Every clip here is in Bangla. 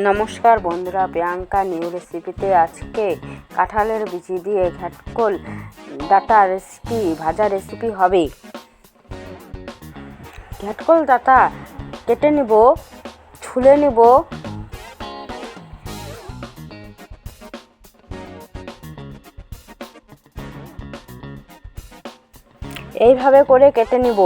নমস্কার বন্ধুরা, প্রিয়াঙ্কা নিউ রেসিপিতে আজকে কাঁঠালের বিচি দিয়ে ঘাটকোল ডাটা ভাজা রেসিপি হবে। ঘাটকোল ডাটা কেটে নিব, ছুলে নিব। এইভাবে করে কেটে নিব।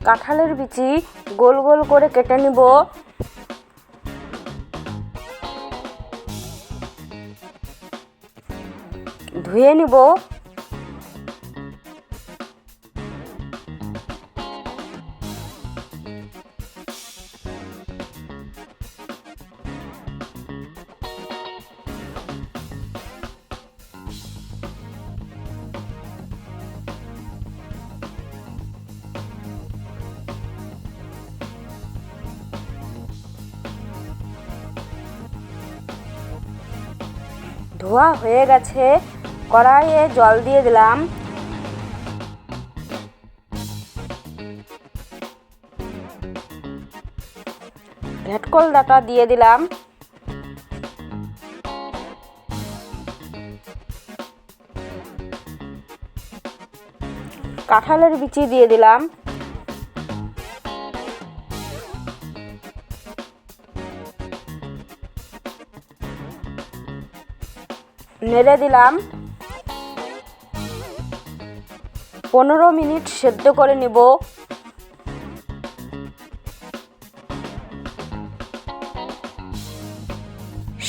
কাঁঠালের বিচি গোল গোল করে কেটে নিব। ধুয়ে নিব। ধোয়া হয়ে গেছে, কড়াইয়ে জল দিয়ে দিলাম। ঘাটকোল ডাটা দিয়ে দিলাম। কাঁঠালের বিচি দিয়ে দিলাম। নেড়ে দিলাম। 15 মিনিট সেদ্ধ করে নেব।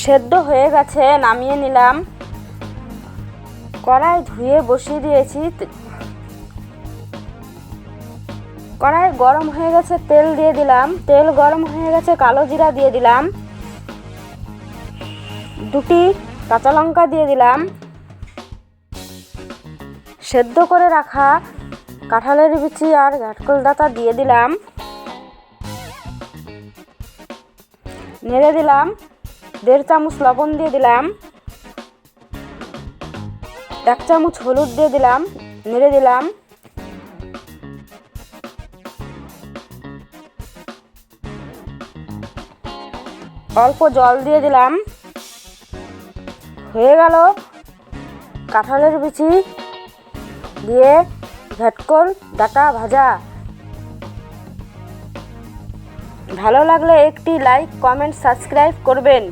সেদ্ধ হয়ে গেছে, নামিয়ে নিলাম। কড়াই ধুয়ে বসিয়ে দিয়েছি। কড়াই গরম হয়ে গেছে, তেল দিয়ে দিলাম। তেল গরম হয়ে গেছে, কালো জিরা দিয়ে দিলাম। 2টি কাঁচা লঙ্কা দিয়ে দিলাম। সেদ্ধ করে রাখা কাঁঠালের বিচি আর ঘাটকোল ডাটা দিয়ে দিলাম। নেড়ে দিলাম। 1.5 চামচ লবণ দিয়ে দিলাম। 1 চামচ হলুদ দিয়ে দিলাম। নেড়ে দিলাম। অল্প জল দিয়ে দিলাম। হয়ে গেল কাঁঠালের বিচি দিয়ে ঘাটকোল ডাটা ভাজা। ভালো লাগলে একটি লাইক, কমেন্ট, সাবস্ক্রাইব করবেন।